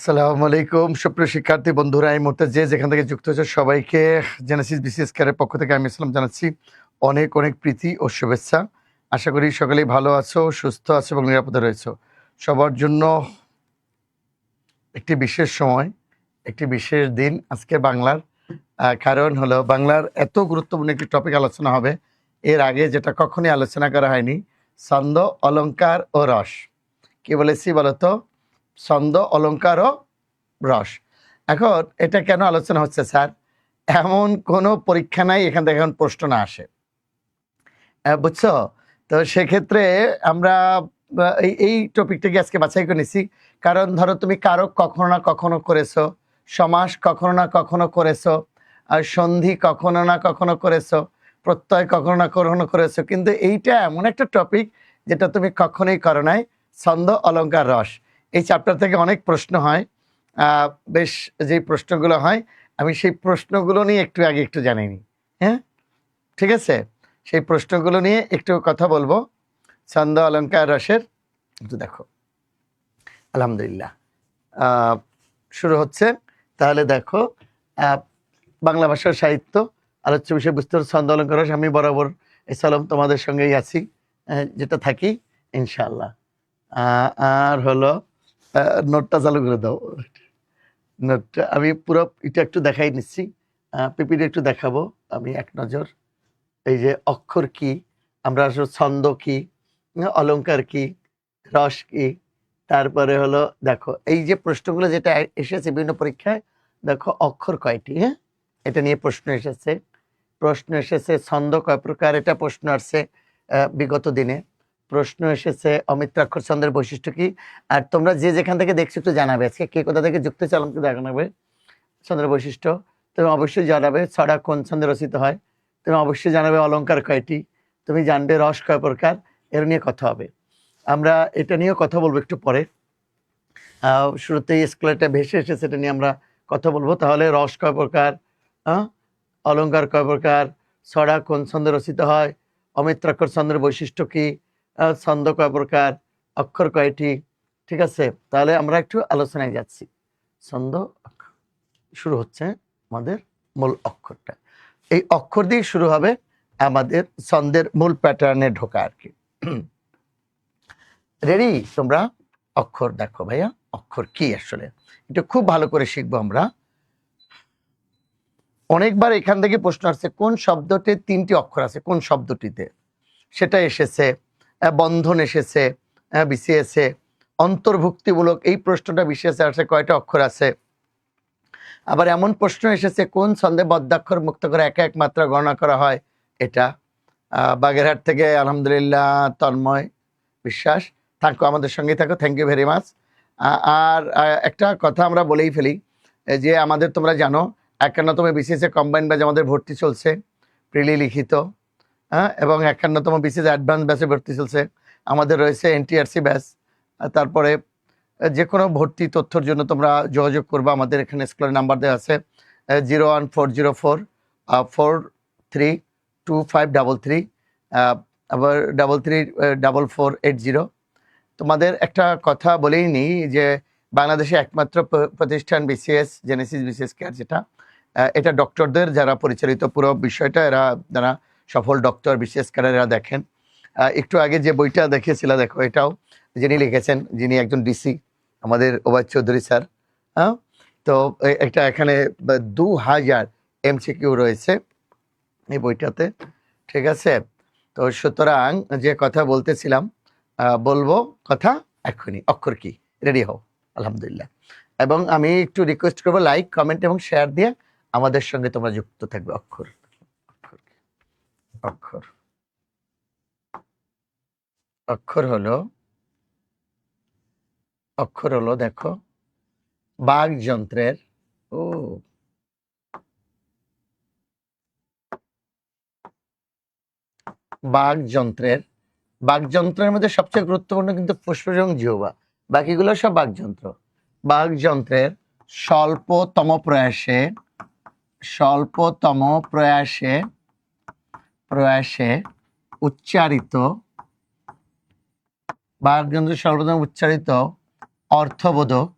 আসসালামু আলাইকুম সুপ্রিয় শিক্ষার্থী বন্ধুরা, এই মুহূর্তে যে যেখান থেকে যুক্ত হচ্ছে সবাইকে জেনেসিস বিসিএস কেয়ারের পক্ষ থেকে আমি ইসলাম জানাচ্ছি অনেক অনেক প্রীতি ও শুভেচ্ছা। আশা করি সকলেই ভালো আছো, সুস্থ আছো এবং নিরাপদে রয়েছো। সবার জন্য একটি বিশেষ সময়, একটি বিশেষ দিন আজকে বাংলার। কারণ হলো বাংলার এত গুরুত্বপূর্ণ একটি টপিক আলোচনা হবে, এর আগে যেটা কখনই আলোচনা করা হয়নি। ছন্দ, অলংকার ও রস। কি বলেছি বলতো? ছন্দ, অলংকার ও রস। এখন এটা কেন আলোচনা হচ্ছে স্যার? এমন কোনো পরীক্ষা নাই এখান থেকে এখন প্রশ্ন না আসে, বুঝছো? তো সেক্ষেত্রে আমরা এই টপিকটাকে আজকে বাছাই করে নিছি। কারণ ধরো তুমি কারক কখনো না কখনো করেছো, সমাস কখনো না কখনো করেছো, আর সন্ধি কখনো না কখনো করেছো, প্রত্যয় কখনো না কখনো করেছো, কিন্তু এইটা এমন একটা টপিক যেটা তুমি কখনোই করো নাই। ছন্দ, অলংকার, রস, এই চ্যাপ্টার থেকে অনেক প্রশ্ন হয়। বেশ যে প্রশ্নগুলো হয় আমি সেই প্রশ্নগুলো নিয়ে একটু জানিয়ে নিই। হ্যাঁ, ঠিক আছে, সেই প্রশ্নগুলো নিয়ে একটু কথা বলবো। ছন্দ, অলংকার, রসের একটু দেখো। আলহামদুলিল্লাহ, শুরু হচ্ছে। তাহলে দেখো, বাংলা ভাষার সাহিত্য আলোচ্য বিষয় বিস্তর ছন্দ, অলংকার, রস। আমি বরাবর সালাম তোমাদের সঙ্গেই আছি, যেটা থাকি ইনশাআল্লাহ। আর হলো নোটটা চালু করে দাও। নোটটা আমি পুরো এটা একটু দেখাই নিচ্ছি, পিপিটি একটু দেখাবো আমি এক নজর। এই যে অক্ষর কি, আমরা আসলে ছন্দ কি, অলংকার কি, রস কি, তারপরে হলো দেখো এই যে প্রশ্নগুলো যেটা এসেছে বিভিন্ন পরীক্ষায়, দেখো অক্ষর কয়টি, হ্যাঁ এটা নিয়ে প্রশ্ন এসেছে। ছন্দ কয় প্রকার, এটা প্রশ্ন আসছে বিগত দিনে। প্রশ্ন এসেছে অমিত্রাক্ষর ছন্দের বৈশিষ্ট্য কি। আর তোমরা যে যেখান থেকে দেখছো একটু জানাবে, আজকে কে কোথা থেকে যুক্ত চালাম কিন্তু জানাবে ছন্দের বৈশিষ্ট্য। তুমি অবশ্যই জানাবে ছড়া কোন ছন্দে রচিত হয়, তুমি অবশ্যই জানাবে অলংকার কয়টি, তুমি জানবে রস কয় প্রকার, এর নিয়ে কথা হবে। আমরা এটা নিয়েও কথা বলবো একটু পরে। শুরুতেই স্কুলেটা ভেসে এসেছে, সেটা নিয়ে আমরা কথা বলবো। তাহলে রস কয় প্রকার, অলংকার কয় প্রকার, ছড়া কোন ছন্দে রচিত হয়, অমিত্রাক্ষর ছন্দের বৈশিষ্ট্য কি, ছন্দ কয় প্রকার, অক্ষর কয়টি। ঠিক আছে, তাহলে আমরা একটু আলোচনায় যাচ্ছি। ছন্দ, শুরু হচ্ছে আমাদের মূল অক্ষরটা। এই অক্ষর দিয়ে শুরু হবে আমাদের ছন্দের মূল প্যাটার্নে ঢোকা আর কি। রেডি তোমরা? অক্ষর দেখো ভাইয়া, অক্ষর কি আসলে এটা খুব ভালো করে শিখবো আমরা। অনেকবার এখান থেকে প্রশ্ন আসছে কোন শব্দতে তিনটি অক্ষর আছে, কোন শব্দটিতে, সেটা এসেছে। বন্ধন এসেছে বিসিএসে, অন্তর্ভুক্তিমূলক এই প্রশ্নটা বিসিএসে আসে কয়টা অক্ষর আছে। আবার এমন প্রশ্ন এসেছে কোন ছন্দে বদ্যাক্ষর মুক্ত করে এক এক মাত্রা গণনা করা হয়। এটা বাগেরহাট থেকে আলহামদুলিল্লাহ তন্ময় বিশ্বাস, থাকো আমাদের সঙ্গে থাকো, থ্যাংক ইউ ভেরি মাচ। আর একটা কথা আমরা বলেই ফেলি যে আমাদের তোমরা জানো 51তম বিসিএসে কম্বাইন ব্যাচ আমাদের ভর্তি চলছে, প্রিলি লিখিত, এবং 51তম বিসিএস অ্যাডভান্স ব্যাচে ভর্তি চলছে। আমাদের রয়েছে এনটিআরসি ব্যাচ। তারপরে যে কোনো ভর্তি তথ্যর জন্য তোমরা যোগাযোগ করবে, আমাদের এখানে স্কুলের নাম্বার দেওয়া আছে 01404432533, আবার 334480। তোমাদের একটা কথা বলেই নিই যে বাংলাদেশে একমাত্র প্রতিষ্ঠান বিসিএস, জেনেসিস বিসিএস কেয়ার, যেটা এটা ডক্টরদের যারা পরিচালিত পুরো বিষয়টা, এরা যারা সফল ডক্টর বিসিএস কেয়ার এরা দেখেন। একটু আগে যে বইটা দেখিয়েছিল দেখো, এটাও যিনি লিখেছেন, যিনি একজন ডিসি আমাদের ওবায়দ চৌধুরী স্যার। হ্যাঁ, তো একটা এখানে 2000 এমসিকিউ রয়েছে এই বইটাতে। ঠিক আছে, তো সুতরাং যে কথা বলতেছিলাম, বলবো কথা এক্ষুনি। অক্ষর কি, রেডি হও আলহামদুলিল্লাহ। এবং আমি একটু রিকোয়েস্ট করবো লাইক, কমেন্ট এবং শেয়ার দিয়ে আমাদের সঙ্গে তোমরা যুক্ত থাকবে। অক্ষর, অক্ষর, অক্ষর হলো, অক্ষর হলো দেখো বাকযন্ত্রের, ও বাকযন্ত্রের, বাকযন্ত্রের মধ্যে সবচেয়ে গুরুত্বপূর্ণ কিন্তু ফুসফুস এবং জিহ্বা, বাকিগুলো সব বাকযন্ত্র। বাকযন্ত্রের স্বল্পতম প্রয়াসে, স্বল্পতম প্রয়াসে প্রয়াসে উচ্চারিত, বাকযন্ত্রের স্বল্পতম উচ্চারিত অর্থবোধক,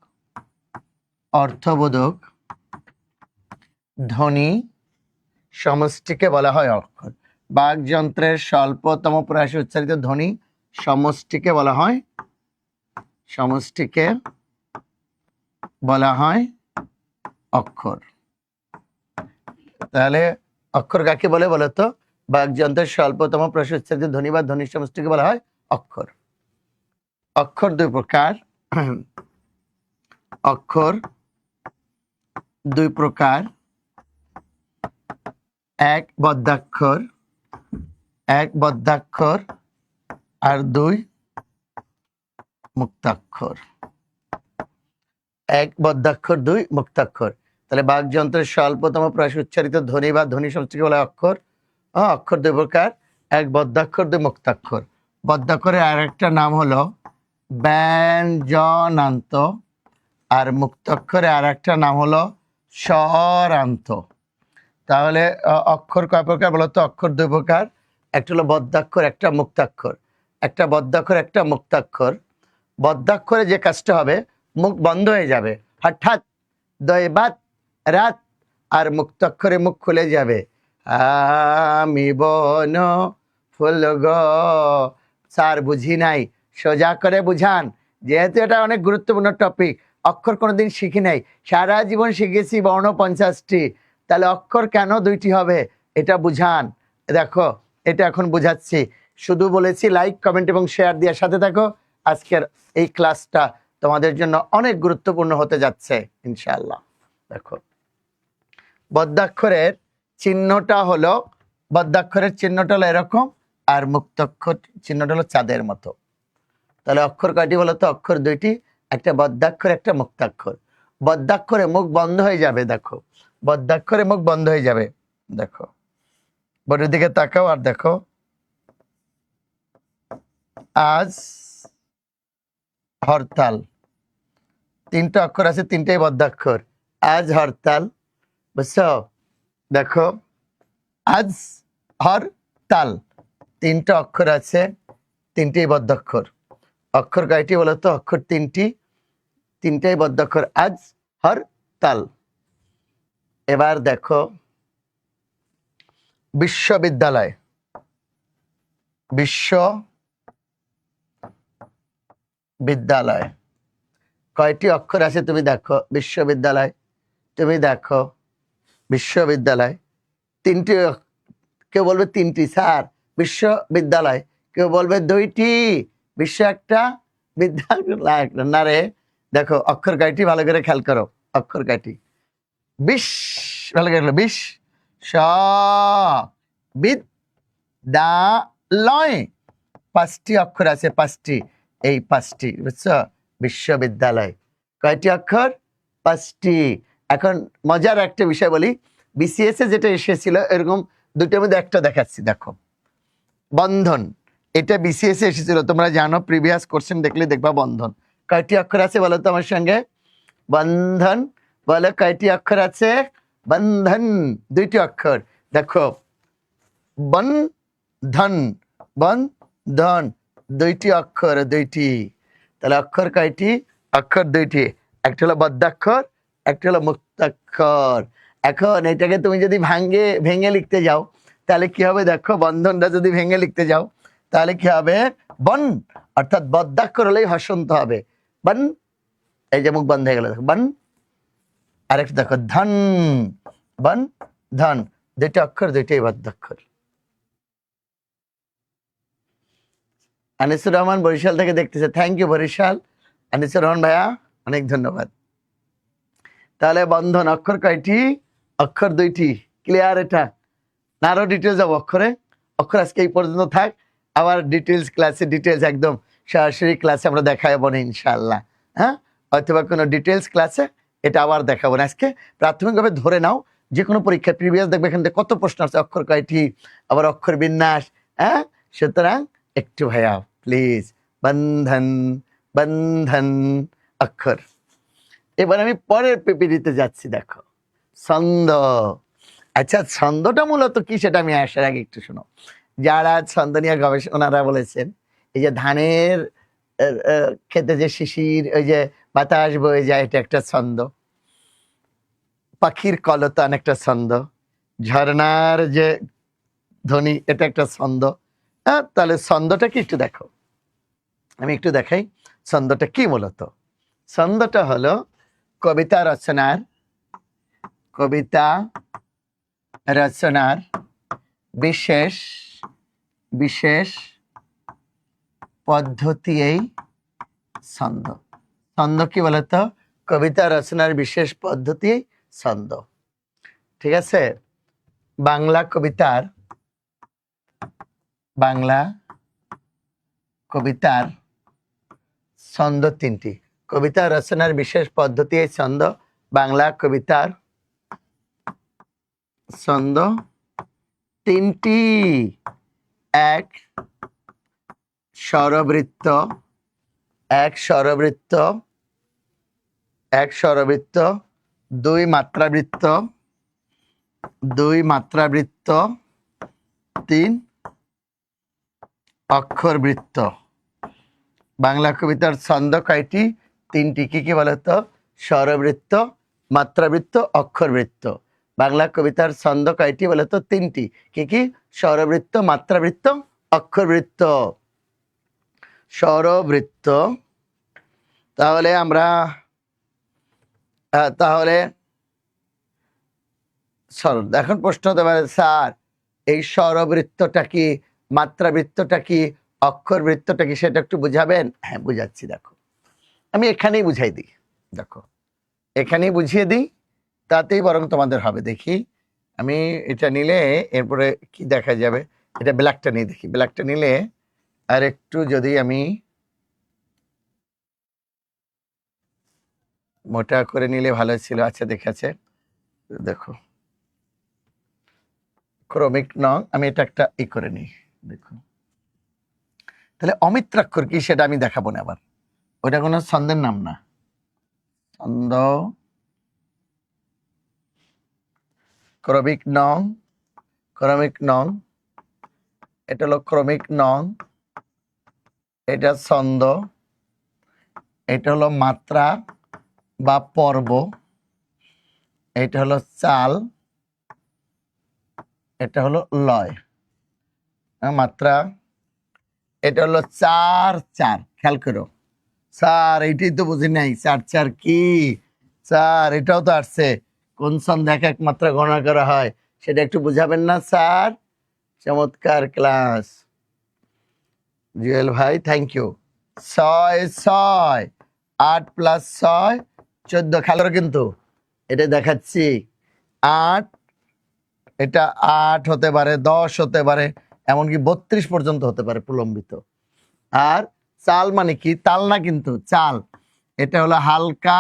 অর্থবোধক ধ্বনি সমষ্টিকে বলা হয় অক্ষর। বাকযন্ত্রের স্বল্পতম প্রয়াসে উচ্চারিত ধ্বনি সমষ্টিকে বলা হয় অক্ষর। তাহলে অক্ষর কাকে বলে বলো তো? বাকযন্ত্রের স্বল্পতম প্রয়াসে উচ্চারিত ধ্বনি বা ধ্বনি সমষ্টিকে বলা হয় অক্ষর। অক্ষর দুই প্রকার। অক্ষর দুই প্রকার, এক বদ্যাক্ষর আর দুই মুক্তাক্ষর। এক বদ্যাক্ষর, দুই মুক্তাক্ষর। তাহলে বাকযন্ত্রের স্বল্পতম প্রয়াসে উচ্চারিত ধ্বনি বা ধ্বনি সমষ্টিকে বলা হয় অক্ষর। অক্ষর দুই প্রকার, এক বদ্যাক্ষর, দুই মুক্তাক্ষর। বদ্যাক্ষরের আর একটা নাম হলো ব্যঞ্জনান্ত, আর মুক্তাক্ষরে আর একটা নাম হলো স্বরান্ত। তাহলে অক্ষর কয় প্রকার বলতো? অক্ষর দুই প্রকার, একটা হলো বদ্যাক্ষর, একটা মুক্তাক্ষর। একটা বদ্যাক্ষর, একটা মুক্তাক্ষর। বদ্যাক্ষরে যে কাজটা হবে, মুখ বন্ধ হয়ে যাবে, হঠাৎ দয়বাত রাত। আর মুক্তাক্ষরে মুখ খুলে যাবে, আমি বন ফুল গ। স্যার বুঝি নাই, সোজা করে বুঝান। যেহেতু এটা অনেক গুরুত্বপূর্ণ টপিক, অক্ষর কোনোদিন শিখি নাই, সারা জীবন শিখেছি বর্ণ 50টি, তাহলে অক্ষর কেন দুইটি হবে এটা বুঝান। দেখো এটা এখন বুঝাচ্ছি। শুধু বলেছি লাইক, কমেন্ট এবং শেয়ার দিয়ে সাথে থাকো। আজকের এই ক্লাসটা তোমাদের জন্য অনেক গুরুত্বপূর্ণ হতে যাচ্ছে ইনশাআল্লাহ। দেখো বদ্যাক্ষরের চিহ্নটা হলো এরকম, আর মুক্তাক্ষর চিহ্নটা হলো চাঁদের মতো। তাহলে অক্ষর কয়টি বলতো? অক্ষর দুইটি, একটা বদ্যাক্ষর, একটা মুক্তাক্ষর। বদ্যাক্ষরে মুখ বন্ধ হয়ে যাবে, দেখো বদ্যাক্ষরে মুখ বন্ধ হয়ে যাবে। দেখো বোর্ডের দিকে তাকাও আর দেখো, আজ হরতাল। তিনটা অক্ষর আছে, তিনটাই বদ্যাক্ষর। আজ হরতাল, বুঝছো? দেখো আজ হরতাল, তিনটা অক্ষর আছে, তিনটেই বদ্যাক্ষর। অক্ষর কয়টি বলতো? অক্ষর তিনটি, তিনটাই বদ্যাক্ষর। আজ হরতাল। এবার দেখো বিশ্ববিদ্যালয়। বিশ্ববিদ্যালয় কয়টি অক্ষর আছে তুমি দেখো। বিশ্ববিদ্যালয়, তুমি দেখো বিশ্ববিদ্যালয় তিনটি। কেউ বলবে তিনটি স্যার, বিশ্ববিদ্যালয়। কেউ বলবে দুইটি, বিশ্ব একটা, বিদ্যালয় না রে। দেখো অক্ষর কয়টি, ভালো করে খেয়াল করো। অক্ষর কয়টি? বিশ, ভালো করে বিশ বিদ্যালয়, পাঁচটি অক্ষর আছে, পাঁচটি, এই পাঁচটি, বুঝছো? বিশ্ববিদ্যালয় কয়টি অক্ষর? পাঁচটি। এখন মজার একটা বিষয় বলি, বিসিএস এ যেটা এসেছিল এরকম দুটোর মধ্যে একটা দেখাচ্ছি। দেখো বন্ধন, এটা বিসিএস এ এসেছিল, তোমরা জানো, প্রিভিয়াস কোশ্চেন দেখলে দেখবা। বন্ধন কয়টি অক্ষর আছে বলো তো আমার সঙ্গে? বন্ধন বলো, কয়টি অক্ষর আছে? বন্ধন দুইটি অক্ষর। দেখো বন্ধন, বন্ধন দুইটি অক্ষর, দুইটি। তাহলে অক্ষর কয়টি? অক্ষর দুইটি, একটা হলো বদ্যাক্ষর, একটা হলো মুক্তাক্ষর। এখন এটাকে তুমি যদি ভেঙে লিখতে যাও তাহলে কি হবে? দেখো বন্ধনটা যদি ভেঙে লিখতে যাও তাহলে কি হবে? বন, অর্থাৎ বদ্যাক্ষর হলেই হসন্ত হবে, বন। এই যে মুখ বন্ধ হয়ে গেল, দেখো বন। আরেকটা দেখো ধন, বন ধন, দুইটা অক্ষর, দুইটাই বদ্যাক্ষর। আনিসুর রহমান বরিশাল থেকে দেখতেছে, থ্যাংক ইউ বরিশাল, আনিসুর রহমান ভাইয়া, অনেক ধন্যবাদ। তাহলে বন্ধন অক্ষর কয়টি? অক্ষর দুইটি। ক্লিয়ার? এটা না আরো ডিটেলস যাবো অক্ষরে? অক্ষর আজকে এই পর্যন্ত থাক, আবার ডিটেলস ক্লাসে, ডিটেলস একদম সরাসরি ক্লাসে আমরা দেখাবো না ইনশাআল্লাহ। হ্যাঁ, অথবা কোনো ডিটেলস ক্লাসে এটা আবার দেখাবো না। আজকে প্রাথমিকভাবে ধরে নাও, যে কোনো পরীক্ষা প্রিভিয়াস দেখবে এখান থেকে কত প্রশ্ন আছে, অক্ষর কয়টি, আবার অক্ষর বিন্যাস। হ্যাঁ, সুতরাং একটু ভাইয়া প্লিজ, বন্ধন, বন্ধন অক্ষর। এবার আমি পরের পেপিটিতে যাচ্ছি। দেখো ছন্দ। আচ্ছা ছন্দটা মূলত কি সেটা আমি আসার আগে একটু শোনো। যারা ছন্দ নিয়ে গবেষণারা বলেছেন, এই যে ধানের খেতে যে শিশির, ওই যে বাতাস বয়ে যায়, এটা একটা ছন্দ। পাখির কলতান একটা ছন্দ, ঝর্ণার যে ধ্বনি এটা একটা ছন্দ। তাহলে ছন্দটা কি একটু দেখো, আমি একটু দেখাই ছন্দটা কি। মূলত ছন্দটা হলো কবিতা রচনার বিশেষ বিশেষ পদ্ধতি এই ছন্দ। ছন্দ কি বলতো? কবিতা রচনার বিশেষ পদ্ধতি ছন্দ। ঠিক আছে? বাংলা কবিতার ছন্দ তিনটি। কবিতা রচনার বিশেষ পদ্ধতি এই ছন্দ। বাংলা কবিতার ছন্দ তিনটি। এক স্বরবৃত্ত, দুই মাত্রাবৃত্ত, তিন অক্ষরবৃত্ত। বাংলা কবিতার ছন্দ কয়টি? তিনটি। কি কি বলতো? স্বরবৃত্ত, মাত্রাবৃত্ত, অক্ষরবৃত্ত। বাংলা কবিতার ছন্দ কয়টি বলতো? তিনটি। কি কি? স্বরবৃত্ত, মাত্রাবৃত্ত, অক্ষরবৃত্ত। স্বরবৃত্ত। তাহলে আমরা এখন প্রশ্ন হতে পারে, স্যার এই স্বরবৃত্তটা কি, মাত্রাবৃত্তটা কি, অক্ষরবৃত্তটা কি, সেটা একটু বুঝাবেন? হ্যাঁ, বুঝাচ্ছি। দেখো, আমি এখানেই বুঝাই দিই। দেখো, এখানেই বুঝিয়ে দিই, তাতেই বরং তোমাদের হবে। দেখি, আমি এটা নিলে এরপরে কি দেখা যাবে। এটা ব্ল্যাকটা নিয়ে দেখি। ব্ল্যাকটা নিলে আর একটু যদি আমি মোটা করে নিলে ভালো ছিল। আচ্ছা, দেখাচ্ছে, দেখো ক্রমিক নং, আমি এটা একটা করে নিই। দেখো, তাহলে অমিত্রাক্ষর কি সেটা আমি দেখাবো না। আবার ওটা কোনো ছন্দের নাম না। ছন্দ ক্রমিক নং, এটা হলো ক্রমিক নং, এটা ছন্দ, এটা হলো মাত্রা বা পর্ব, এটা হলো চাল, এটা হলো লয়। মাত্রা, এটা হলো 4-4। খেয়াল করো, স্যার এইটাই তো বুঝি নাই। 4-4 কি? স্যার এটাও তো আসছে, কোন ছন্দে এক মাত্রা গণনা করা হয় সেটা একটু বুঝাবেন না স্যার? চমৎকার ক্লাস, জুয়েল ভাই, থ্যাংক ইউ। 6 8 + 6 14। খেয়াল করো কিন্তু, এটা দেখাচ্ছি 8, এটা 8 হতে পারে, 10 হতে পারে, এমনকি 32 পর্যন্ত হতে পারে প্রলম্বিত। আর চাল মানে কি? তাল না কিন্তু, চাল। এটা হলো হালকা,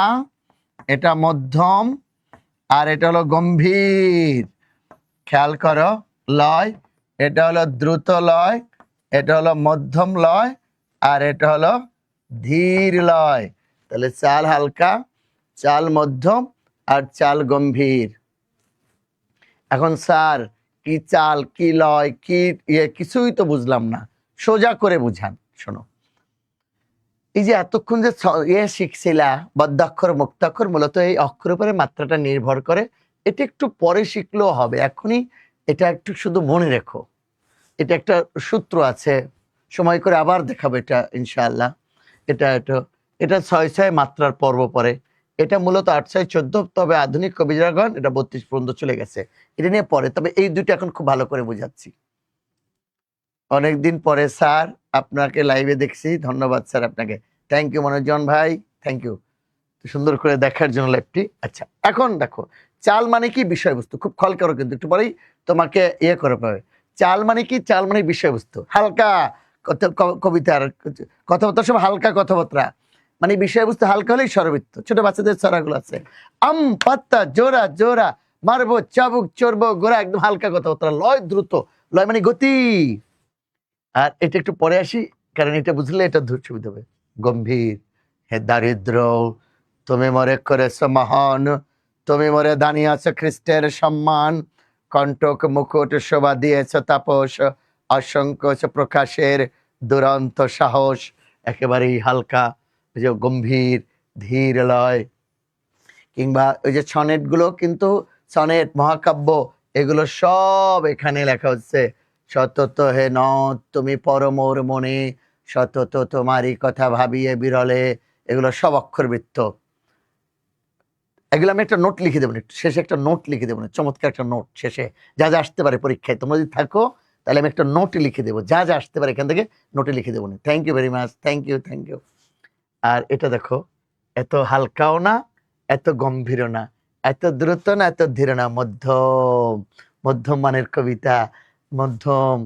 এটা মধ্যম, আর এটা হলো গম্ভীর। খেয়াল করো, লয়, এটা হলো দ্রুত লয়, এটা হলো মধ্যম লয়, আর এটা হলো ধীর লয়। তাহলে চাল হালকা, চাল মধ্যম, আর চাল গম্ভীর। এখন স্যার কি চাল, কি লয়, কি কিছুই তো বুঝলাম না, সোজা করে বুঝান। শোনো, এই যে এতক্ষণ যে শিখছিলা বদ্যাক্ষর মুক্তাক্ষর, মূলত এই অক্ষর উপরে মাত্রাটা নির্ভর করে। এটা একটু পরে শিখলেও হবে, এখনই এটা একটু শুধু মনে রেখো। এটা একটা সূত্র আছে, সময় করে আবার দেখাবো এটা ইনশাআল্লাহ। এটা 6-6 মাত্রার পর্ব পরে। এটা মূলত 8-6-14, তবে আধুনিক কবিরাগণ এটা 32 পর্যন্ত চলে গেছে। এটা নিয়ে পরে, তবে এই দুটো এখন খুব ভালো করে বোঝাচ্ছি। অনেকদিন পরে স্যার আপনাকে লাইভে দেখছি, ধন্যবাদ স্যার আপনাকে। থ্যাংক ইউ মনোজন ভাই, থ্যাংক ইউ সুন্দর করে দেখার জন্য লাইভটি। আচ্ছা, এখন দেখো, চাল মানে কি? বিষয়বস্তু। খুব খেয়াল করো কিন্তু, একটু পরেই তোমাকে করে পাবে। চাল মানে কি? চাল মানে বিষয়বস্তু। হালকা কবিতার কথাবার্তা সব হালকা কথাবার্তা, মানে বিষয়বস্তু হালকা হলেই স্বরবৃত্ত। ছোট বাচ্চাদের ছড়াগুলো আছে, আম পাত্তা জোড়া জোড়া, মারবো চাবুক চড়বো গোড়া, একদম হালকা কথাবার্তা। লয় দ্রুত, লয় মানে গতি। আর এটা একটু পরে আসি, কারণ এটা বুঝলে এটা সুবিধা হবে। গম্ভীর, হে দারিদ্র তুমি মরে করেছ মহান, তুমি মরে দাঁড়িয়েছ খ্রিস্টের সম্মান, কণ্টক মুকুট শোভা দিয়েছ তাপস, অসংকোচ প্রকাশের দুরন্ত সাহস। একেবারেই হালকা, যে গম্ভীর ধীর লয়। কিংবা ওই যে সনেটগুলো কিন্তু সনেট মহাকাব্য এগুলো সব এখানে লেখা হচ্ছে। সতত হে নদ তুমি পরমোর মনে, সতত তোমারই কথা ভাবিয়ে বিরলে, এগুলো সব অক্ষরবৃত্ত। এগুলো আমি একটা নোট লিখে দেবো, শেষে একটা নোট লিখে দেবো, চমৎকার একটা নোট শেষে যা যা আসতে পারে পরীক্ষায়। তোমরা যদি থাকো তাহলে আমি একটা নোট লিখে দেবো, যা যা আসতে পারে এখান থেকে নোটে লিখে দেবো। Thank you very much, thank you, thank you. আর এটা দেখো, এত হালকাও না, এত গম্ভীর না, এত দ্রুত না, এত ধীর না, মধ্যম, মধ্যম মানের কবিতা, মধ্যম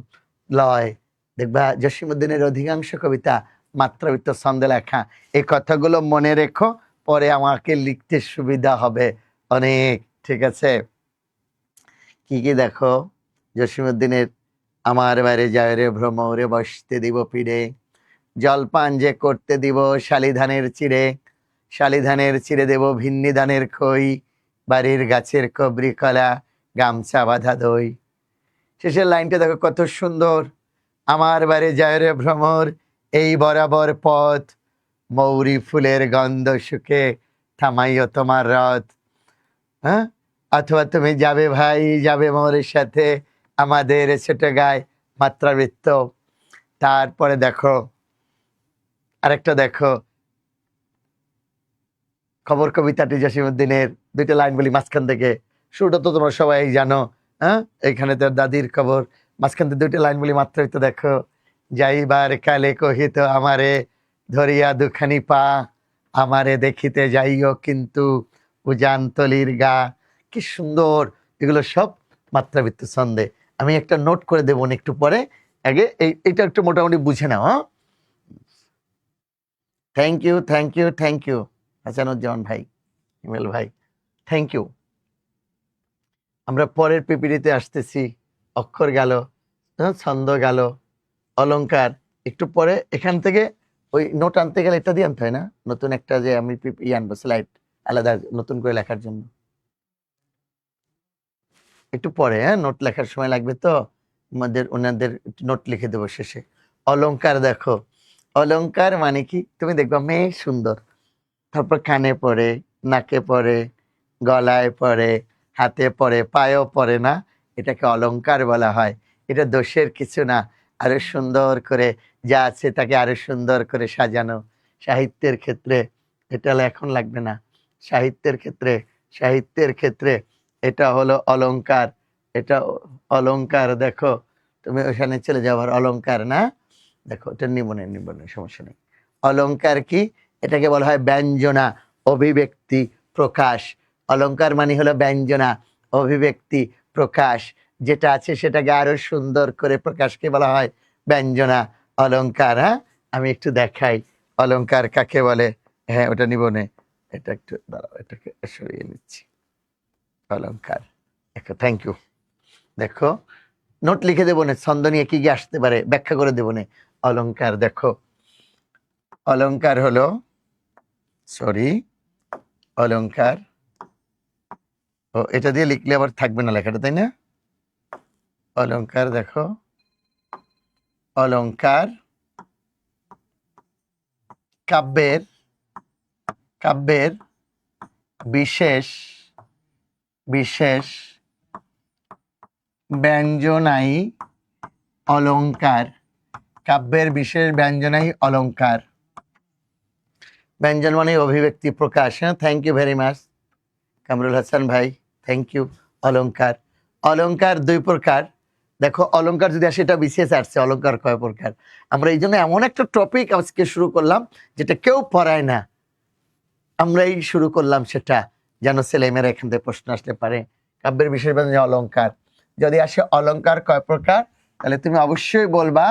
লয়। দেখবা জসীমউদ্দিনের অধিকাংশ কবিতা মাত্রাবৃত্ত ছন্দে লেখা। এই কথাগুলো মনে রেখো, পরে আমাকে লিখতে সুবিধা হবে অনেক। ঠিক আছে, কি কি দেখো জসীমউদ্দিনের, আমার বাড়ি যায় রে ভ্রমরে, বসতে দিব পিড়ে, জলপান যে করতে দিব শালিধানের চিড়ে, শালিধানের চিড়ে দেব ভিন্নি ধানের খই, বাড়ির গাছের কবরি কলা, গামছা বাঁধা দই। শেষের লাইনটা দেখো কত সুন্দর, আমার বাড়ি যায় রে ভ্রমর, এই বরাবর পথ, মৌরি ফুলের গন্ধ শুকে থামাইও তোমার রথ। হ্যাঁ, অথবা তুমি যাবে ভাই, যাবে মোরের সাথে, আমাদের ছোট গায়ে, মাত্রাবৃত্ত। তারপরে দেখো আরেকটা দেখো, খবর কবিতাটি জসীমউদ্দিনের, দুইটা লাইন বলি মাঝখান থেকে। শুরুটা তো তোমরা সবাই জানো, হ্যাঁ, এখানে তার দাদির খবর, মাঝখান থেকে দুইটা লাইন বলি মাত্রাবৃত্ত দেখো। যাইবার কালে কহিত আমারে, ধরিয়া দুখানি পা, আমারে দেখিতে যাইও কিন্তু উজানতলির গা। কি সুন্দর, এগুলো সব মাত্রাবৃত্ত ছন্দে। আমি একটা নোট করে দেবো একটু পরে, আগে এইটা একটু মোটামুটি বুঝে নাও। হ্যাঁ, thank you, thank you, thank you Hasanuzzaman ভাই, ইমেল ভাই, থ্যাংক ইউ। আমরা পরের পিপিটিতে আসতেছি। অক্ষর গেল, ছন্দ গেল, অলংকার একটু পরে। এখান থেকে ওই নোট আনতে গেলে এটা দিয়ে আনতে হয় না, নতুন একটা যে আমি আনবো স্লাইড আলাদা নতুন করে লেখার জন্য, একটু পরে। হ্যাঁ, নোট লেখার সময় লাগবে তো আমাদের, ওনাদের নোট লিখে দেবো শেষে। অলংকার দেখো, অলংকার মানে কি তুমি দেখবা মেয়ে সুন্দর, তারপর কানে পড়ে, নাকে পড়ে, গলায় পড়ে, হাতে পড়ে, পায়েও পড়ে না, এটাকে অলংকার বলা হয়। এটা দোষের কিছু না, আরো সুন্দর করে যা আছে তাকে আরো সুন্দর করে সাজানো। সাহিত্যের ক্ষেত্রে এটা এখন লাগবে না, সাহিত্যের ক্ষেত্রে, সাহিত্যের ক্ষেত্রে এটা হলো অলংকার। এটা অলংকার। দেখো তুমি ওখানে চলে যাবার অলংকার না, দেখো এটা নিবনে, নিবনে সমস্যা নেই। অলংকার কি? এটাকে বলা হয় ব্যঞ্জনা, অভিব্যক্তি, প্রকাশ। অলংকার মানে হলো ব্যঞ্জনা, অভিব্যক্তি, প্রকাশ। যেটা আছে সেটাকে আরো সুন্দর করে প্রকাশকে বলা হয় ব্যঞ্জনা, অলংকার। হ্যাঁ, আমি একটু দেখাই অলংকার কাকে বলে। হ্যাঁ, ওটা নিবনে, এটা একটু দাঁড়াও, এটাকে সরিয়ে নিচ্ছি। অলংকার, থ্যাংক ইউ। দেখো নোট লিখে দেবো না, ছন্দ নিয়ে কি কি আসতে পারে ব্যাখ্যা করে দেবো না। অলংকার দেখো, অলংকার হলো, সরি, অলংকার, ও এটা দিয়ে লিখলে আবার থাকবে না লেখাটা, তাই না? অলংকার দেখো, অলংকার কাব্যের, কাব্যের বিশেষ, বিশেষ ব্যঞ্জনাই অলংকার, কাব্যের বিশেষ ব্যঞ্জনাই অলংকার। ব্যঞ্জন মানে অভিব্যক্তি, প্রকাশ। হ্যাঁ, thank you very much Kamrul Hasan ভাই, থ্যাংক ইউ। অলংকার, অলংকার দুই প্রকার। দেখো অলংকার যদি আসে, এটা বিশেষ আসছে অলংকার কয় প্রকার। আমরা এই জন্য এমন একটা টপিক আজকে শুরু করলাম যেটা কেউ পড়ায় না, আমরাই শুরু করলাম সেটা, যেন ছেলেমেয়েরা এখান থেকে প্রশ্ন আসতে পারে। কাব্যের বিশেষ ব্যঞ্জন অলংকার যদি আসে, অলংকার কয় প্রকার, তাহলে তুমি অবশ্যই বলবা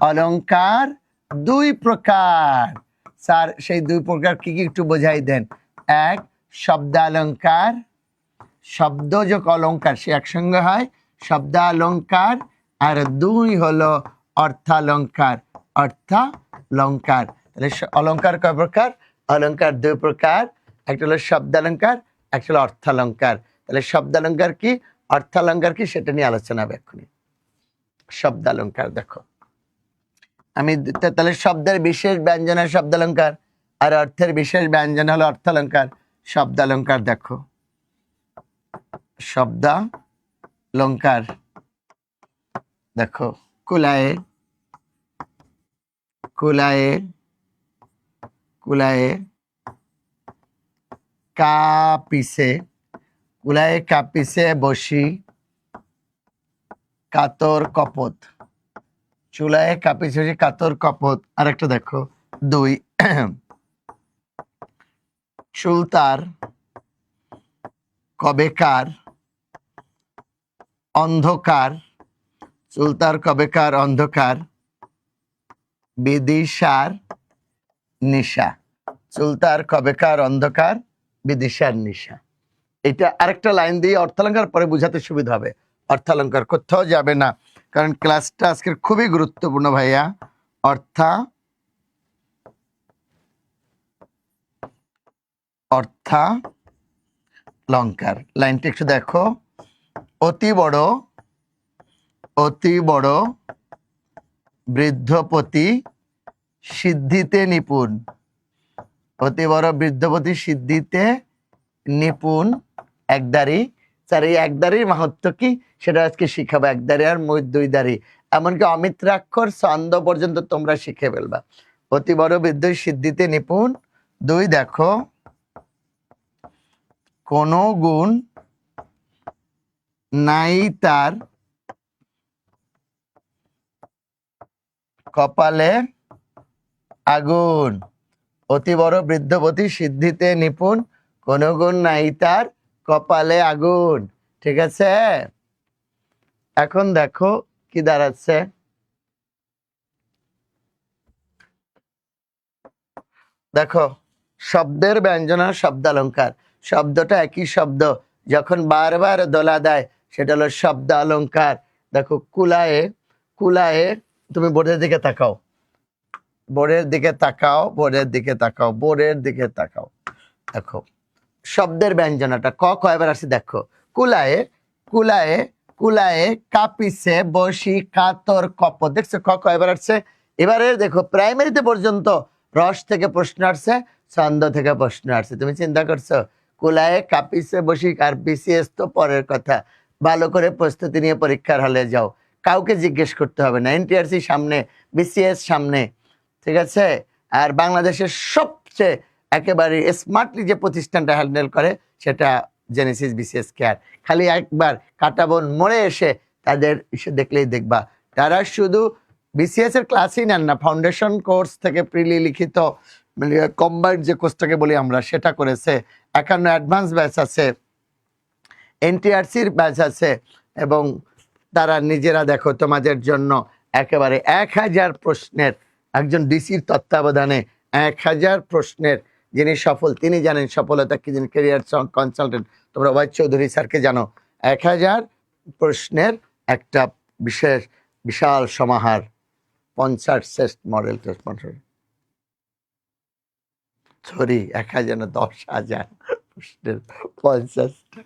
অলংকার দুই প্রকার। স্যার সেই দুই প্রকার কি কি একটু বোঝাই দেন। এক, শব্দালংকার, শব্দযোগ অলংকার, সে একসঙ্গে হয় শব্দালংকার। আর দুই হলো অর্থালংকার, অর্থালংকার। তাহলে অলংকার কয় প্রকার? অলংকার দুই প্রকার, একটা হলো শব্দালংকার, একটা হলো অর্থালংকার। তাহলে শব্দালংকার কি, অর্থালংকার কি, সেটা নিয়ে আলোচনা হবে এক্ষুনি। শব্দালংকার দেখো, আমি তাহলে শব্দের বিশেষ ব্যঞ্জন শব্দালংকার, আর অর্থের বিশেষ ব্যঞ্জন হলো অর্থালংকার। শব্দালঙ্কার দেখো, শব্দালঙ্কার দেখো, কুলায়ে, কুলায়ে, কুলায়ে কাপিসে, কুলায়ে কাপিসে বসি কাতর কপত, চুলায় কাপিসে বসি কাতর কপত। আরেকটা দেখো 2, চুলতার কবেকার অন্ধকার, চুলতার কবেকার অন্ধকার বিদিশার নিশা, চুলতার কবেকার অন্ধকার বিদিশার নিশা। এটা আরেকটা লাইন দিয়ে অর্থালঙ্কার পরে বুঝাতে সুবিধা হবে। অর্থালঙ্কার কোথাও যাবে না, কারণ ক্লাসটা আজকের খুবই গুরুত্বপূর্ণ ভাইয়া। অর্থালঙ্কার লাইনটা একটু দেখো, অতি বড়, অতি বড় বৃদ্ধপতি সিদ্ধিতে নিপুণ, অতি বড় বৃদ্ধপতি সিদ্ধিতে নিপুণ একদারি। স্যার এই একদারির মাহাত্ম্য কি সেটা আজকে শিখাবো। একদারি আর 2 দাড়ি, এমনকি অমিত্রাক্ষর ছন্দ পর্যন্ত তোমরা শিখে ফেলবা। অতি বড় বৃদ্ধ সিদ্ধিতে নিপুণ। 2 দেখো, কোন গুণ নাই তার কপালে আগুন, অতি বড় বৃদ্ধপতি সিদ্ধিতে নিপুণ, কোন গুণ নাই তার কপালে আগুন। ঠিক আছে, এখন দেখো কি দাঁড়াচ্ছে, দেখো শব্দের ব্যঞ্জনা শব্দালঙ্কার। শব্দটা একই শব্দ, যখন বারবার দোলা দেয় সেটা হলো শব্দ অলঙ্কার। দেখো কুলায়ে, কুলায়ে, তুমি বোর্ডের দিকে তাকাও, বোর্ডের দিকে তাকাও, বোর্ডের দিকে তাকাও, বোর্ডের দিকে তাকাও। দেখো শব্দের ব্যঞ্জনাটা ক কয়বার আসে দেখো, কুলায়ে, কুলায়ে, কুলায়ে কাপিসে বসি কাতর কপত। দেখছো ক কয়বার আসছে। এবারে দেখো প্রাইমারিতে পর্যন্ত রস থেকে প্রশ্ন আসছে, ছন্দ থেকে প্রশ্ন আসছে। তুমি চিন্তা করছো, কুলায়ে কাপিসে বসি, আর বিসিএস তো পরের কথা। ভালো করে প্রস্তুতি নিয়ে পরীক্ষার হলে যাও, কাউকে জিজ্ঞেস করতে হবে না। এনটিআরসি সামনে, বিসিএস সামনে, ঠিক আছে। আর বাংলাদেশের সবচেয়ে একেবারে স্মার্টলি যে প্রতিষ্ঠানটা হ্যান্ডেল করে সেটা জেনেসিস বিসিএস কেয়ার। খালি একবার কাটাবন মোড়ে এসে তাদের এসে দেখলেই দেখবা, তারা শুধু বিসিএস এর ক্লাসই নেন না, ফাউন্ডেশন কোর্স থেকে প্রিলি লিখিত কম্বাইন্ড যে কোর্সটাকে বলি আমরা সেটা করেছে। 51 অ্যাডভান্স ব্যাচ আছে, এনটিআরসির ব্যাচ আছে, এবং তারা নিজেরা দেখো তোমাদের জন্য একেবারে 1000 প্রশ্নের, একজন ডিসির তত্ত্বাবধানে 1000 প্রশ্নের, যিনি সফল তিনি জানেন সফলতা কি, যিনি ক্যারিয়ার কনসালটেন্ট তোমরা ওয়াই চৌধুরী স্যারকে জানো। 1000 প্রশ্নের একটা বিশেষ বিশাল সমাহার, 50 শেষ মডেল টেস্ট, সরি 1000 না 10,000 প্রশ্নের 50টা।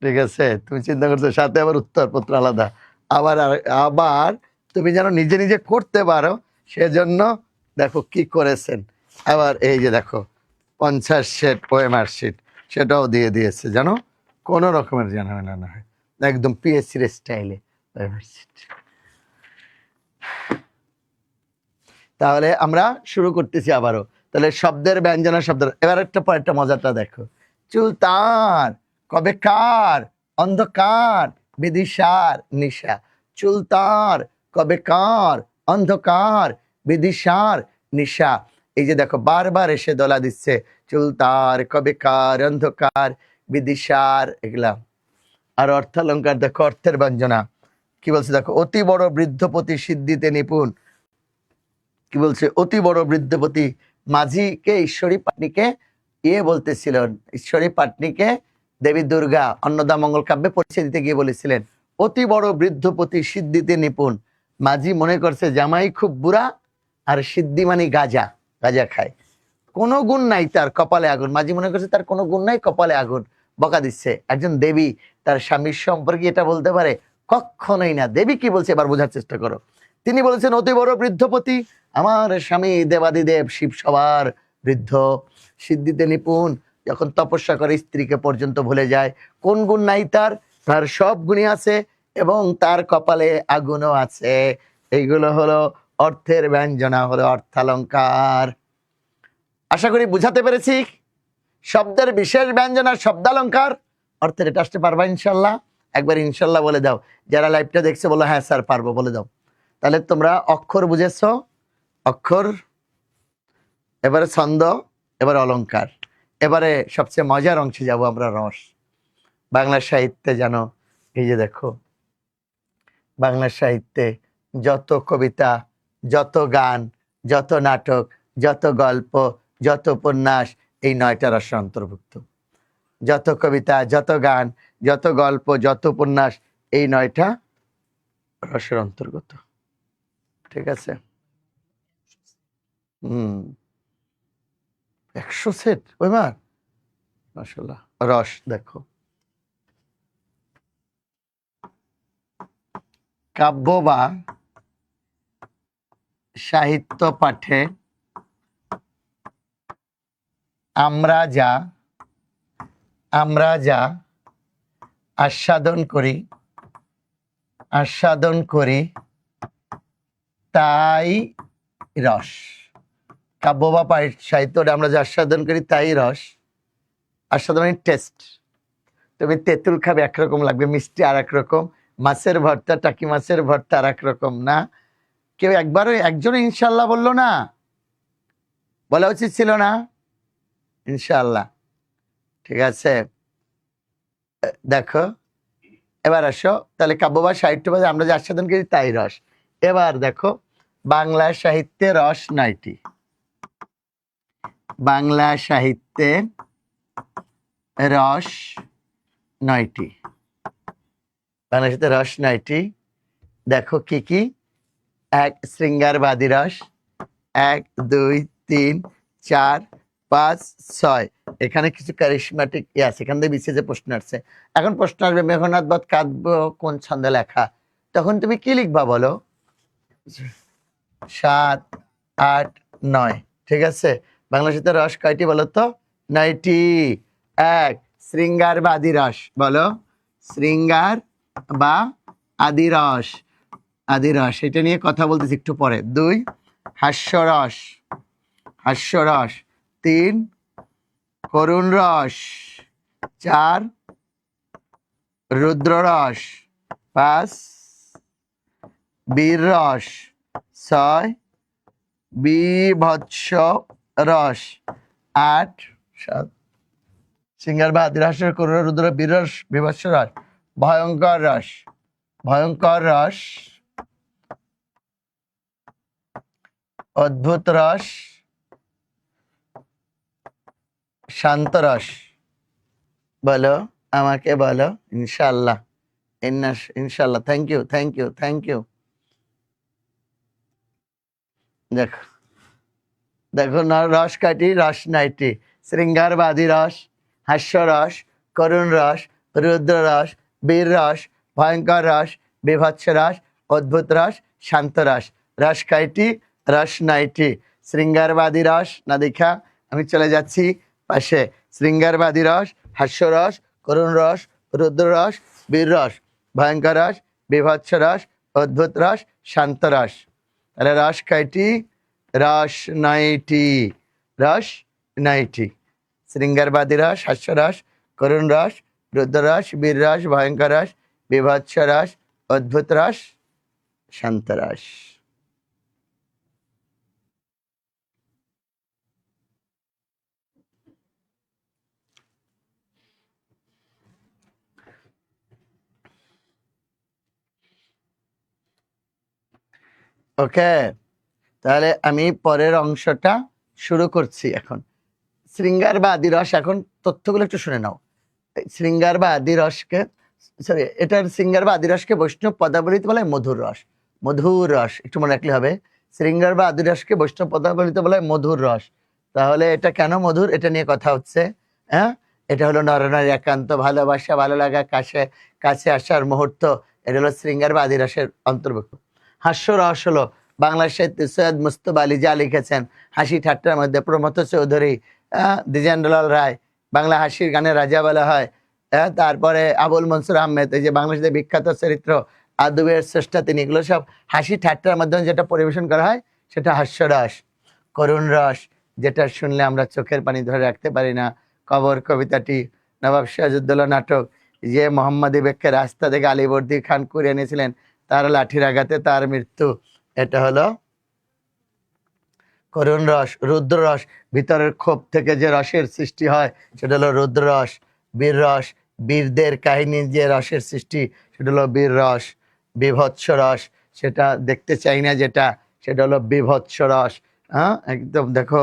ঠিক আছে, তুমি চিন্তা করছো, সাথে আবার উত্তরপত্র আলাদা। আবার আবার তুমি যেন নিজে নিজে করতে পারো সেজন্য দেখো কি করেছেন। আবার এই যে দেখো 50 সেট ওএমআর শিট সেটাও দিয়ে দিয়েছে, জানো কোনো রকমের ঝামেলা না হয়, একদম পিএসসির স্টাইলে ওএমআর শিট। তাহলে আমরা শুরু করতেছি আবারও। তাহলে শব্দের ব্যঞ্জনা শব্দ। এবার একটা পরেরটা মজাটা দেখো, চুলতার কবেকার অন্ধকার বিদিশার নিশা, চুলতার কবেকার অন্ধকার বিদিশার নিশা। এই যে দেখো বারবার এসে দোলা দিচ্ছে, চুলতার কবেকার অন্ধকার বিদিশার, এগুলা। আর অর্থালঙ্কার দেখো, অর্থের ব্যঞ্জনা কি বলছে দেখো, অতি বড় বৃদ্ধপতি সিদ্ধিতে নিপুণ। কি বলছে, অতি বড় বৃদ্ধপতি, মাঝিকে ঈশ্বরী পাটনিকে বলতেছিলেন, ঈশ্বরী পাটনিকে দেবী দুর্গা অন্নদা মঙ্গল কাব্যে পরিচয় দিতে গিয়ে বলেছিলেন, অতি বড় বৃদ্ধপতি সিদ্ধিতে নিপুণ। মাঝি মনে করছে জামাই খুব বুড়া, আর সিদ্ধি মানে গাজা, গাজা খায়, কোনো গুণ নাই তার কপালে আগুন। মাঝি মনে করছে তার কোনো গুণ নাই, কপালে আগুন, বকা দিচ্ছে। একজন দেবী তার স্বামীর সম্পর্কে এটা বলতে পারে? কখনোই না। দেবী কি বলছে এবার বোঝার চেষ্টা করো। তিনি বলেছেন, অতি বড় বৃদ্ধপতি, আমার স্বামী দেবাদিদেব শিব সবার বৃদ্ধ, সিদ্ধিতে নিপুণ, যখন তপস্যা করে স্ত্রীকে পর্যন্ত ভুলে যায়। কোন গুণ নাই তার? তার সব গুণই আছে এবং তার কপালে আগুনও আছে। এইগুলো হলো অর্থের ব্যঞ্জনা, হলো অর্থালঙ্কার। আশা করি বুঝাতে পেরেছি। শব্দের বিশেষ ব্যঞ্জনা শব্দালঙ্কার, অর্থের এটা আসতে পারবা ইনশাল্লাহ? একবার ইনশাল্লাহ বলে দাও। যারা লাইভটা দেখছে বলো হ্যাঁ স্যার পারবো, বলে দাও। তাহলে তোমরা অক্ষর বুঝেছ, অক্ষর, এবারে ছন্দ, এবার অলংকার, এবারে সবচেয়ে মজার অংশে যাব আমরা, রস। বাংলা সাহিত্যে জানো, এই যে দেখো, বাংলা সাহিত্যে যত কবিতা, যত গান, যত নাটক, যত গল্প, যত উপন্যাস, এই 9টা রসের অন্তর্ভুক্ত। যত কবিতা, যত গান, যত গল্প, যত উপন্যাস, এই 9টা রসের অন্তর্গত। ঠিক আছে? 100 সেট ওই মার, মাশাআল্লাহ। রস দেখো, কাব্য বা সাহিত্য পাঠে আমরা যা আস্বাদন করি তাই রস। কাব্য বা সাহিত্যটা আমরা যা আস্বাদন করি তাই রস। আস্বাদন মানে টেস্ট। তুমি তেঁতুল খাবে একরকম লাগবে, মিষ্টি আর এক রকম, মাছের ভর্তা, টাকি মাছের ভর্তা আর এক রকম না। কেউ একবারও একজন ইনশাল্লাহ বললো না? বলা উচিত ছিল না? ইনশাল্লাহ। ঠিক আছে, দেখো এবার আসো, তাহলে কাব্য বা সাহিত্য আমরা যে আস্বাদন করি তাই রস। এবার দেখো, বাংলা সাহিত্যে রস 9টি। বাংলা সাহিত্যে রস 9টি। বাংলা সাহিত্যে রস 9টি। দেখো কি কি? 1 শৃঙ্গারবাদী রস, 1 2 3 4 5 6। এখানে কিছু ক্যারিশম্যাটিক আছে, এখান থেকে বিশেষ প্রশ্ন আসছে। এখন প্রশ্ন আসবে মেঘনাদ বধ কাব্য কোন ছন্দে লেখা? তখন তুমি কি লিখবা বলো? 7 8 9। ঠিক আছে, বাংলা সাহিত্যে রস কয়টি বলো তো? 9টি। 1 শৃঙ্গার বা আদি রস, বলো শৃঙ্গার বা আদি রস। আদি রস, এটা নিয়ে কথা বলতেছি একটু পরে। 2 হাস্যরস, 3 করুণ রস, 4 রুদ্ররস, 5 বীর রস, 6 বিভৎস রস, 8 শৃঙ্গার বা আদি রস, করুণ রুদ্র বীর রস, বিভৎস রস, ভয়ঙ্কর রস, অদ্ভুত রস, শান্ত রস। বলো, আমাকে বলো। ইনশাল্লাহ, ইনশাল্লাহ। Thank you. দেখো দেখো, রস কাটি, রস 9টি। শৃঙ্গার বা আদি রস, হাস্যরস, করুণ রস, রুদ্র রস, বীর রস, ভয়ঙ্কর রস, বিভৎস রস, অদ্ভুত রস, শান্ত রস। রস কয়টি? রস 9টি। শৃঙ্গারবাদী রস না দেখা আমি চলে যাচ্ছি পাশে। শৃঙ্গারবাদী রস, হাস্যরস, করুণ রস, রুদ্র রস, বীর রস, ভয়ঙ্কর রস, বিভৎস রস, অদ্ভুত রস, শান্ত রস। তাহলে রস কয়টি? রস 9টি। রস 9টি। শৃঙ্গারবাদী রস, হাস্যরস, করুণ রস, রুদ্র রস, বীর রস, ভয়ঙ্কর রস, বিভৎস রস, অদ্ভুত রস, শান্ত রস। ওকে, তাহলে আমি পরের অংশটা শুরু করছি এখন। শৃঙ্গার বা আদি রস, এখন তথ্যগুলো একটু শুনে নাও। শৃঙ্গার বা আদি রসকে, সরি, এটার শৃঙ্গার বা আদি রসকে বৈষ্ণব পদাবলিতে বলা হয় মধুর রস। মধুর রস একটু মনে রাখলে হবে। শৃঙ্গার বা আদি রসকে বৈষ্ণব পদাবলিতে বলা হয় মধুর রস। তাহলে এটা কেন মধুর, এটা নিয়ে কথা হচ্ছে। হ্যাঁ, এটা হলো নরনারীর একান্ত ভালোবাসা, ভালো লাগা, কাছে আসার মুহূর্ত। এটা হলো শৃঙ্গার বা আদি রসের অন্তর্ভুক্ত। হাস্যরস হলো বাংলা সাহিত্যে সৈয়দ মুস্তফা আলী যা লিখেছেন, হাসি ঠাট্টার মধ্যে প্রমথ চৌধুরী দ্বিজেন্দ্রলাল রায়, বাংলা হাসির গানের রাজা বলা হয়। তারপরে আবুল মনসুর আহমেদ, এই যে বাংলাদেশের বিখ্যাত চরিত্র আদবের স্রষ্টা তিনি, এগুলো সব হাসি ঠাট্টার মাধ্যমে যেটা পরিবেশন করা হয় সেটা হাস্যরস। করুণ রস, যেটা শুনলে আমরা চোখের পানি ধরে রাখতে পারি না। কবর কবিতাটি, নবাব সিরাজউদ্দৌলা নাটক, যে মোহাম্মদী বেগকে রাস্তা থেকে আলীবর্দী খান কুড়িয়ে এনেছিলেন, তার লাঠির আঘাতে তার মৃত্যু, এটা হলো করুণ রস। রুদ্ররস, ভিতরের ক্ষোভ থেকে যে রসের সৃষ্টি হয় সেটা হলো রুদ্ররস। বীর রস, বীরদের কাহিনী যে রসের সৃষ্টি সেটা হলো বীর রস। বিভৎস রস, সেটা দেখতে চাই না যেটা, সেটা হলো বিভৎস রস। হ্যাঁ, একদম দেখো,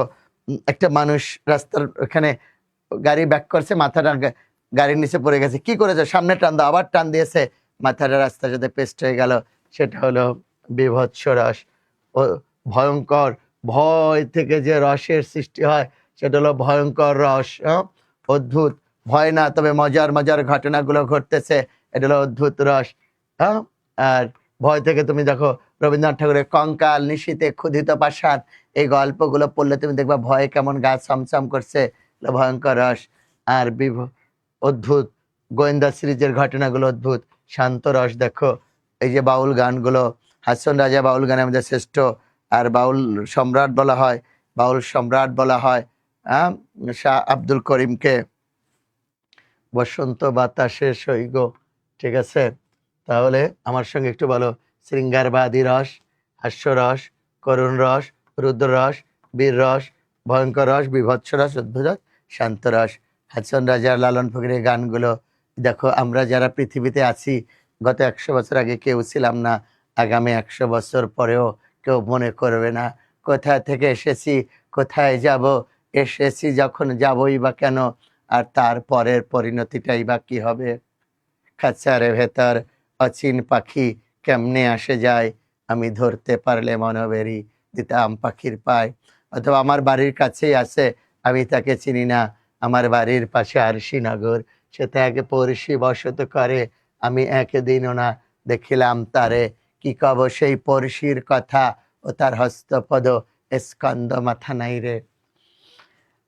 একটা মানুষ রাস্তার ওখানে গাড়ি ব্যাক করছে, মাথাটা গাড়ির নিচে পড়ে গেছে, কি করেছে, সামনে টান দাও, আবার টান দিয়েছে, মাথাটা রাস্তার সাথে পেস্ট হয়ে গেল, সেটা হলো বিভৎস রস। ও ভয়ঙ্কর, ভয় থেকে যে রসের সৃষ্টি হয় সেটা হলো ভয়ঙ্কর রস। অদ্ভুত, ভয় না তবে মজার মজার ঘটনাগুলো ঘটতেছে, এটা হলো অদ্ভুত রস। হ্যাঁ, আর ভয় থেকে তুমি দেখো রবীন্দ্রনাথ ঠাকুরের কঙ্কাল, নিশীথে ক্ষুধিত পাষাণ, এই গল্পগুলো পড়লে তুমি দেখবা ভয়ে কেমন গা ছমছম করছে, ভয়ঙ্কর রস। আর অদ্ভুত গোয়েন্দা সিরিজের ঘটনাগুলো অদ্ভুত, শান্ত রস। দেখো এই যে বাউল গানগুলো, হাসন রাজা বাউল গানে আমাদের শ্রেষ্ঠ, আর বাউল সম্রাট বলা হয়, বাউল সম্রাট বলা হয় শাহ আব্দুল করিমকে। বসন্ত বাতাসে সৈগ, ঠিক আছে? তাহলে আমার সঙ্গে একটু বলো, শৃঙ্গারবাদী রস, হাস্যরস, করুণ রস, রুদ্র রস, বীর রস, ভয়ঙ্কর রস, বিভৎস রস, অদ্ভুত রস, শান্ত রস। হাসন রাজার, লালন ফকিরের গানগুলো দেখো, আমরা যারা পৃথিবীতে আছি গত 100 বছর আগে কেউ ছিলাম না, আগামী 100 বছর পরেও কেউ মনে করবে না কোথা থেকে এসেছি, কোথায় যাব, এসেছি যখন যাবই বা কেন, আর তারপরের পরিণতিটাই বা কি হবে। খাঁচারে ভেতর অচিন পাখি কেমনে আসে যায়, আমি ধরতে পারলে মনোবেরি দিতাম পাখির পায়। অথবা আমার বাড়ির কাছেই আছে, আমি তাকে চিনি না, আমার বাড়ির পাশে আরশিনগর, সে তাকে পড়শি বসত করে, আমি একদিনও না দেখিলাম তারে, কি কব সেই পড়শির কথা, ও তার হস্তপদ স্কন্দ মাথা নাই রে।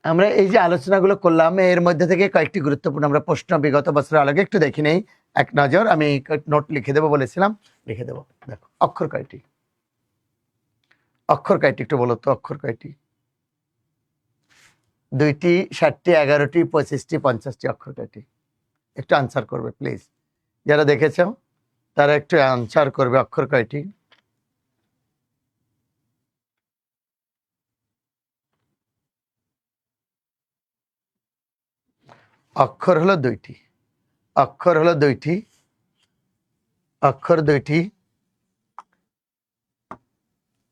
আমরা এই যে আলোচনাগুলো করলাম, এর মধ্যে থেকে কয়েকটি গুরুত্বপূর্ণ আমরা প্রশ্ন বিগত বছরের আলোকে একটু দেখি নেই, এক নজর। আমি নোট লিখে দেবো বলেছিলাম, লিখে দেবো। দেখো, অক্ষর কয়টি? অক্ষর কয়টি একটু বলো তো, অক্ষর কয়টি? 2টি, 7টি, 11টি, 25টি, 50টি, অক্ষর কয়টি? একটু আনসার করবে প্লিজ, যারা দেখেছ তারা একটু আনসার করবে, অক্ষর কয়টি? অক্ষর হলো 2টি, অক্ষর হলো 2টি, অক্ষর 2টি।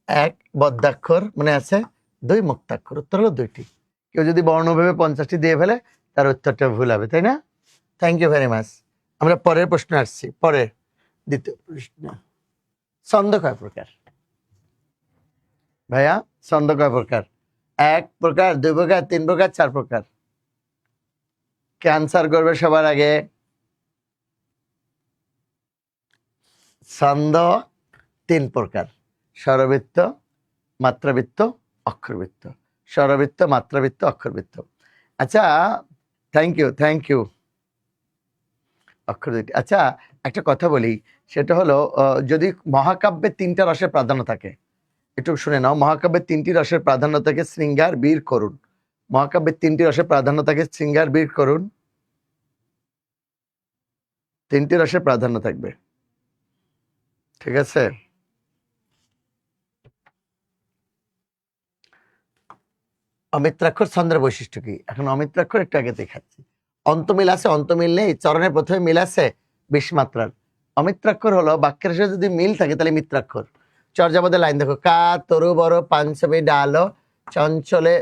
এক বদ্যাক্ষর মনে আছে, 2 মুক্তাক্ষর। উত্তর হলো 2টি। কেউ যদি বর্ণভাবে 50টি দিয়ে ফেলে তার উত্তরটা ভুল হবে, তাই না? Thank you very much. আমরা পরের প্রশ্ন আসছি, পরের দ্বিতীয় প্রশ্ন। ছন্দ কয় প্রকার ভাইয়া? ছন্দ কয় প্রকার? 1 প্রকার, 2 প্রকার, 3 প্রকার, 4 প্রকার? কে আনসার করবে সবার আগে? ছন্দ 3 প্রকার, স্বরবৃত্ত, মাত্রাবৃত্ত, অক্ষরবৃত্ত। স্বরবৃত্ত, মাত্রাবৃত্ত, অক্ষরবৃত্ত। আচ্ছা, থ্যাংক ইউ, থ্যাংক ইউ। অক্ষর 2টি। আচ্ছা, একটা কথা বলি, সেটা হলো যদি মহাকাব্যের 3টা রসের প্রাধান্য থাকে, একটু শুনে নাও। মহাকাব্যের 3টি রসের প্রাধান্য থাকে, শৃঙ্গার, বীর, করুণ। মহাকাব্যের 3টি রসের প্রাধান্য থাকে, শৃঙ্গার, বীর, করুণ। 3টি রসের প্রাধান্য থাকবে, ঠিক আছে? অমিত্রাক্ষর ছন্দের বৈশিষ্ট্য কি? এখন অমিত্রাক্ষর একটু আগে দেখাচ্ছি। অন্তমিল আছে, অন্তমিল নেই, চরণের প্রথমে মিল আছে 20 মাত্রার। অমিত্রাক্ষর হলো বাক্যের সাথে যদি মিল থাকে তাহলে মিত্রাক্ষর। চর্যাপদের লাইন দেখো, কা তরু বড় পাঞ্চমী ডালো, চঞ্চলে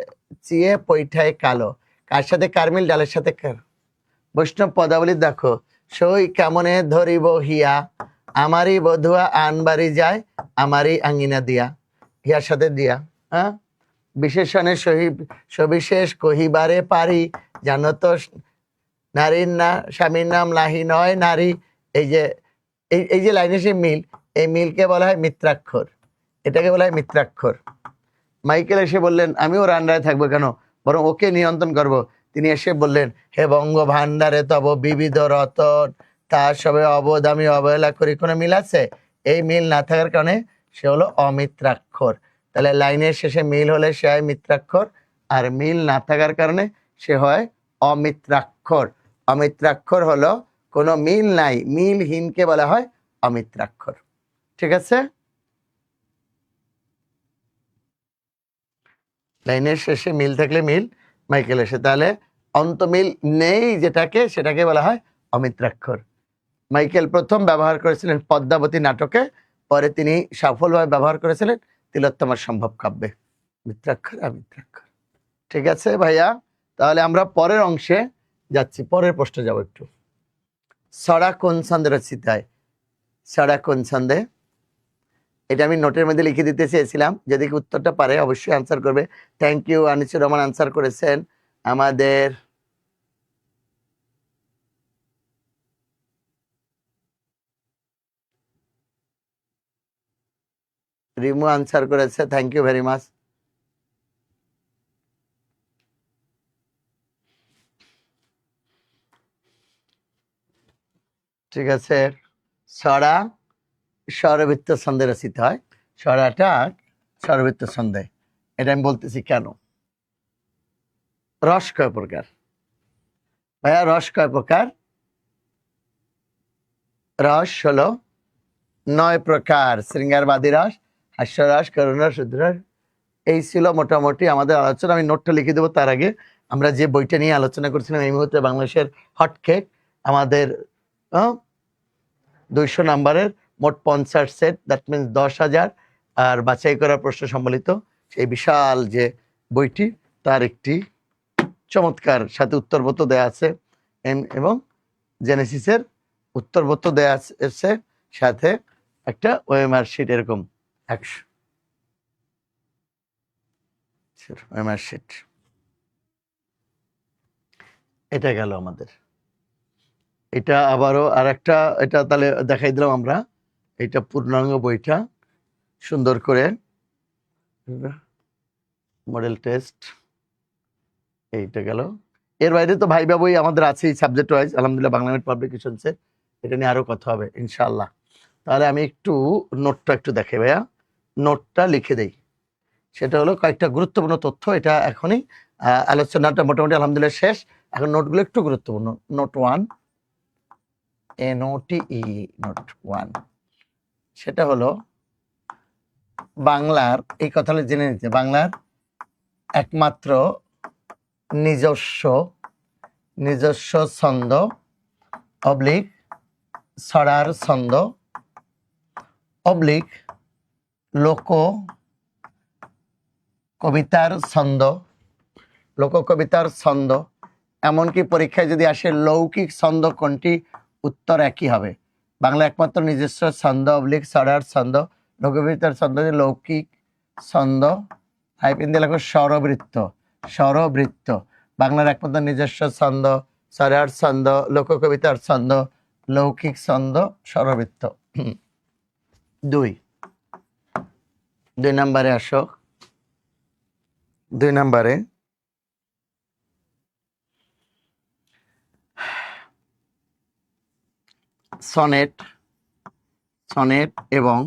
চিয়ে পৈঠায় কালো। কার সাথে কার মিল? ডালের সাথে কার। বৈষ্ণব পদাবলী দেখো, সই কেমনে ধরিব হিয়া, আমারই বধুয়া আনবাড়ি যায়, আমারই আঙ্গিনা দিয়া। হিয়ার সাথে দিয়া। হ্যাঁ, বিশেষণে সবিশেষ কহিবারে পারি, জানো তো নারীর না স্বামীর নাম লাহি নয় নারী। এই যে এই যে লাইনে সে মিল, এই মিলকে বলা হয় মিত্রাক্ষর, এটাকে বলা হয় মিত্রাক্ষর। মাইকেল এসে বললেন, আমিও রান্নায় থাকবো কেন? বরং ওকে নিয়ন্ত্রণ করব। তিনি এসে বললেন, হে বঙ্গ ভান্ডারে তব বিবিধ রতন, তার সবে অবোধ আমি অবহেলা করি। কোনো মিল আছে? এই মিল না থাকার কারণে সে হলো অমিত্রাক্ষর। তাহলে লাইনের শেষে মিল হলে সে হয় মিত্রাক্ষর, আর মিল না থাকার কারণে সে হয় অমিত্রাক্ষর। অমিত্রাক্ষর হলো কোনো মিল নাই, মিলহীনকে বলা হয় অমিত্রাক্ষর। ঠিক আছে? লাইনের শেষে মিল থাকলে মিল, মাইকেল এসে তাহলে অন্তমিল নেই যেটাকে, সেটাকে বলা হয় অমিত্রাক্ষর। মাইকেল প্রথম ব্যবহার করেছিলেন পদ্মাবতী নাটকে, পরে তিনি সফলভাবে ব্যবহার করেছিলেন তিলোত্তমার সম্ভব কাব্যে। মিত্রাক্ষর অমিত্রাক্ষর। ঠিক আছে ভাইয়া, তাহলে আমরা পরের অংশে যাচ্ছি, পরের প্রশ্নে যাব একটু। ছড়া কোন ছন্দে রচিত হয়? ছড়া কোন ছন্দে? এটা আমি নোটের মধ্যে লিখে দিতে চেয়েছিলাম, যদি উত্তরটা পারে অবশ্যই আনসার করবে। Thank you, Anisur Rahman answer করেছেন, আমাদের রিমু আনসার করেছে, থ্যাংক ইউ ভেরি মাচ। ঠিক আছে, ছড়া স্বরবৃত্ত ছন্দে রচিত হয়। ছড়াটা স্বরবৃত্ত ছন্দে, এটা আমি বলতেছি কেন। রস কয় প্রকার ভাইয়া? রস কয় প্রকার? রস হলো 9 প্রকার। শৃঙ্গারবাদী রস, হাস্যরস, করুণরস, রস। এই ছিল মোটামুটি আমাদের আলোচনা। আমি নোটটা লিখে দেবো তার আগে আমরা যে বইটা নিয়ে আলোচনা করছিলাম, এই মুহূর্তে বাংলাদেশের হটকেক, আমাদের 200 নাম্বারের মোট 50 সেট, দ্যাট মিনস 10,000 আর বাছাই করা প্রশ্ন সম্বলিত সেই বিশাল যে বইটি, তার একটি চমৎকার সাথে উত্তরপত্র দেয়া আছে, এবং জেনেসিসের উত্তরপত্র দেয়া আছে, সাথে একটা ওএমআর শিট, এরকম 100 ওএমআর শিট। এটা গেল আমাদের। এটা আবারও আর একটা, এটা তাহলে দেখাই দিলাম আমরা, এটা পূর্ণাঙ্গ বইটা সুন্দর করে, মডেল টেস্ট, এইটা গেল। এর বাইরে তো ভাইবা বই আমাদের আছে সাবজেক্ট ওয়াইজ, আলহামদুলিল্লাহ বাংলা মিড পাবলিকেশনসে, এটা নিয়ে আরো কথা হবে ইনশাআল্লাহ। তাহলে আমি একটু নোটটা একটু দেখাই ভাইয়া, নোটটা লিখে দেই। সেটা হলো কয়েকটা গুরুত্বপূর্ণ তথ্য, এটা এখনই আলোচনাটা মোটামুটি আলহামদুলিল্লাহ শেষ, এখন নোটগুলো একটু গুরুত্বপূর্ণ। নোট 1, NOTE, নোট 1, সেটা হলো বাংলার, এই কথাটা জেনে নিতে, বাংলার একমাত্র নিজস্ব ছন্দ অবলিক ছড়ার ছন্দ অবলিক লোক কবিতার ছন্দ, লোককবিতার ছন্দ, এমনকি পরীক্ষায় যদি আসে লৌকিক ছন্দ কোনটি, উত্তর একই হবে। বাংলা একমাত্র নিজস্ব ছন্দ অবলিক ছড়ার ছন্দ লোককবিতার ছন্দ, লৌকিক ছন্দ, হাইপেন দিয়ে লেখো স্বরবৃত্ত, স্বরবৃত্ত। বাংলার একমাত্র নিজস্ব ছন্দ, ছড়ার ছন্দ, লোককবিতার ছন্দ, লৌকিক ছন্দ, স্বরবৃত্ত। 2 নম্বরে আসো। 2 নম্বরে সনেট, সনেট এবং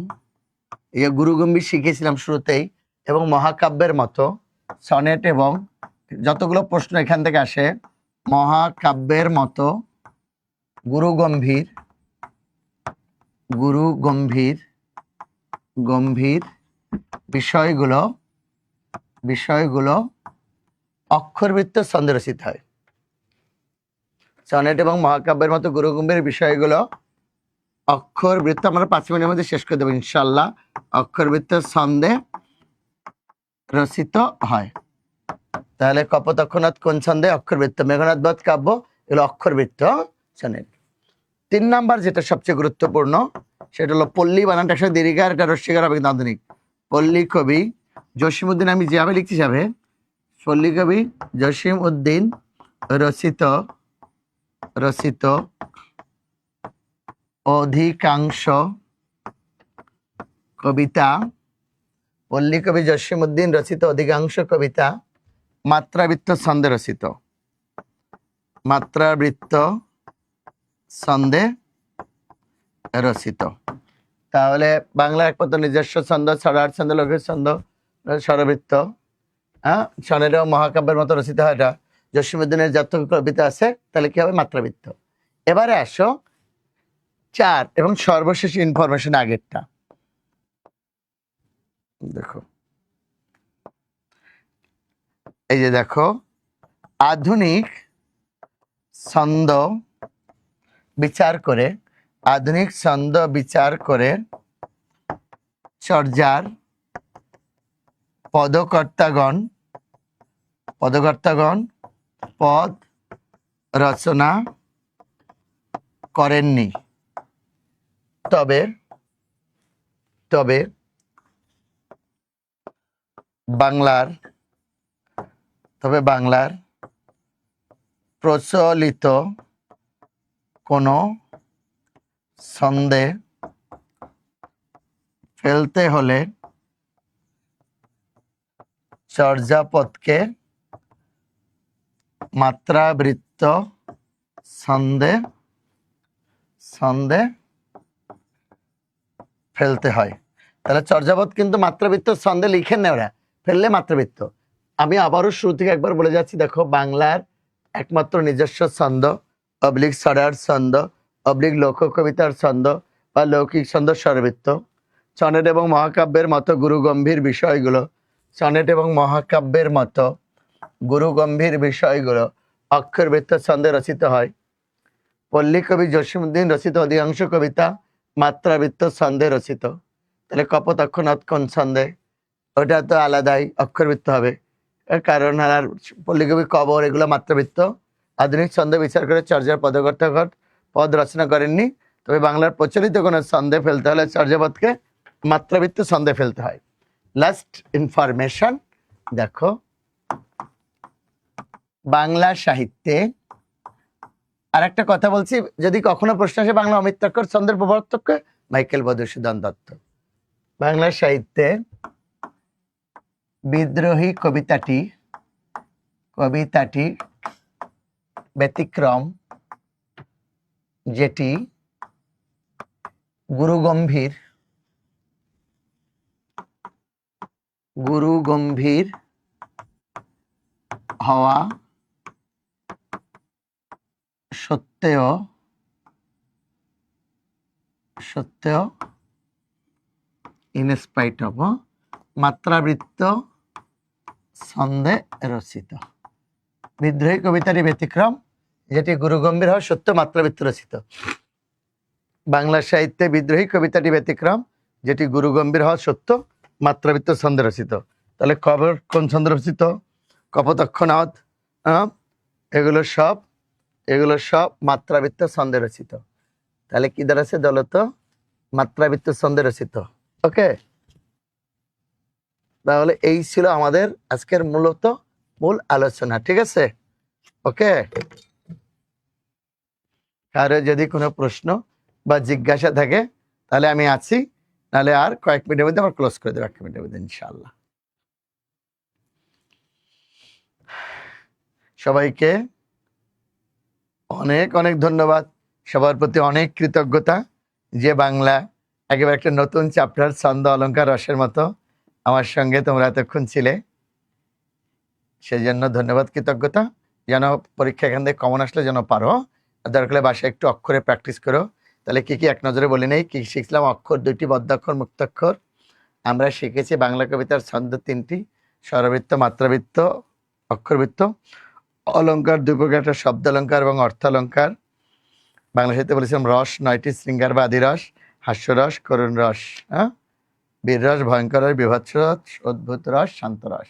গুরুগম্ভীর শিখেছিলাম শুরুতেই, এবং মহাকাব্যের মতো সনেট এবং যতগুলো প্রশ্ন এখান থেকে আসে, মহাকাব্যের মতো গম্ভীর বিষয়গুলো অক্ষরবৃত্ত ছন্দে রচিত হয়। সনেট এবং মহাকাব্যের মতো গুরুগম্ভীর বিষয়গুলো অক্ষরবৃত্ত, আমরা 5 মিনিটের মধ্যে শেষ করে দেবো ইনশাল্লাহ, অক্ষরবৃত্ত ছন্দে রচিত হয়। তাহলে কপোতক্ষনাথ কোন ছন্দে? অক্ষরবৃত্ত। মেঘনাদ বধ কাব্য, এগুলো অক্ষরবৃত্ত সনেট। 3 নাম্বার যেটা সবচেয়ে গুরুত্বপূর্ণ, সেটা হলো পল্লী, বানানটা একসাথে দীর্ঘার, এটা রস্যিকার হবে কিন্তু আধুনিক। পল্লী কবি জসীমউদ্দিন, আমি যেভাবে লিখছি যাবে, পল্লী কবি জসীমউদ্দিন রচিত অধিকাংশ কবিতা, পল্লী কবি জসীমউদ্দিন রচিত অধিকাংশ কবিতা মাত্রাবৃত্ত ছন্দে রচিত। মাত্রাবৃত্ত ছন্দে রচিত। তাহলে বাংলা একমাত্র নিজস্ব ছন্দ, ছড়ার ছন্দ, লঘু ছন্দ, স্বরবৃত্ত, হ্যাঁ, সনের এবং মহাকাব্যের মতো রচিত হয়। এটা জসীমউদ্দীনের যত কবিতা আছে তাহলে কি হবে? মাত্রাবৃত্ত। এবারে আসো 4 এবং সর্বশেষ ইনফরমেশন আগেরটা দেখো। এই যে দেখো, আধুনিক ছন্দ বিচার করে, আধুনিক ছন্দ বিচার করে চর্যার পদকর্তাগণ পদ রচনা করেননি। তবে বাংলার প্রচলিত কোনো ছন্দে ফেলতে হলে চর্যাপদকে মাত্রাবৃত্ত ছন্দে ফেলতে হয়। তাহলে চর্যাপদ কিন্তু মাত্রাবৃত্ত ছন্দে লিখেন না ওরা, ফেললে মাত্রাবৃত্ত। আমি আবারও শুরু থেকে একবার বলে যাচ্ছি, দেখো, বাংলার একমাত্র নিজস্ব ছন্দ অবলিক ছড়ার ছন্দ অবলিক লোক কবিতার ছন্দ বা লৌকিক ছন্দ স্বরবৃত্ত। সনেট এবং মহাকাব্যের মতো গুরুগম্ভীর বিষয়গুলো, সনেট এবং মহাকাব্যের মতো গুরুগম্ভীর বিষয়গুলো অক্ষরবৃত্ত ছন্দে রচিত হয়। পল্লী কবি জসীমউদ্দীন রচিত অধিকাংশ কবিতা মাত্রাবৃত্ত ছন্দে রচিত। তাহলে কপোতাক্ষ নদ কোন ছন্দে? ওটা তো আলাদাই অক্ষরবৃত্ত হবে, কারণ আর পল্লীকবি কবর এগুলো মাত্রাবৃত্ত। আধুনিক ছন্দ বিচার করে চর্যার পদকর্তাগণ পদ রচনা করেননি। তবে বাংলার প্রচলিত কোনো ছন্দে ফেলতে হলে চর্যাপদকে মাত্রাবৃত্ত ছন্দে ফেলতে হয়। লাস্ট ইনফরমেশন দেখো, বাংলা সাহিত্যে আর একটা কথা বলছি, যদি কখনো প্রশ্ন আসে বাংলা অমিত্রাক্ষর ছন্দের প্রবর্তক মাইকেল মধুসূদন দত্ত। বাংলা সাহিত্যে বিদ্রোহী কবিতাটি ব্যতিক্রম, যেটি গুরুগম্ভীর হওয়া সত্ত্বেও ইন স্পাইট অফ মাত্রাবৃত্ত ছন্দে রচিত। বিদ্রোহী কবিতাটি ব্যতিক্রম, যেটি গুরুগম্ভীর হওয়া সত্ত্বেও মাত্রাবৃত্ত রচিত। বাংলা সাহিত্যে বিদ্রোহী কবিতাটি ব্যতিক্রম, যেটি গুরুগম্ভীর হওয়া সত্ত্বেও মাত্রাবৃত্ত ছন্দে রচিত। তাহলে কবর কোন ছন্দে রচিত? কপোতাক্ষ নদ, এগুলো সব মাত্রাবৃত্ত ছন্দে রচিত। তাহলে কি দাঁড়াচ্ছে? দলত মাত্রাবৃত্ত ছন্দে রচিত। ওকে, তাহলে এই ছিল আমাদের আজকের মূল আলোচনা। ঠিক আছে? ওকে, কারো যদি কোনো প্রশ্ন বা জিজ্ঞাসা থাকে তাহলে আমি আছি, নাহলে আর কয়েক মিনিটের মধ্যে আমরা ক্লোজ করে দেবো, 1 মিনিটের মধ্যে ইনশাআল্লাহ। সবাইকে অনেক অনেক ধন্যবাদ, সবার প্রতি অনেক কৃতজ্ঞতা যে বাংলা একেবারে একটা নতুন চ্যাপ্টার ছন্দ অলঙ্কার রসের মতো আমার সঙ্গে তোমরা এতক্ষণ ছিলে, সেই জন্য ধন্যবাদ, কৃতজ্ঞতা। যেন পরীক্ষা এখান থেকে কমন আসলে যেন পারো, দরকার হলে বাসায় একটু অক্ষরে প্র্যাকটিস করো। তাহলে কি এক নজরে বলে নেই কি শিখলাম? অক্ষর 2টি, বদ্যাক্ষর, মুক্তাক্ষর। আমরা শিখেছি বাংলা কবিতার ছন্দ 3টি, স্বরবৃত্ত, মাত্রাবৃত্ত, অক্ষরবৃত্ত। অলঙ্কার 2 প্রকার, একটা শব্দ অলঙ্কার এবং অর্থ অলঙ্কার। বাংলা সাহিত্যে বলেছিলাম রস 9টি, শৃঙ্গার বা আদিরস, হাস্যরস, করুণ রস, বীর রস, ভয়ঙ্কর রস, বীভৎস রস, অদ্ভুত রস, শান্ত রস।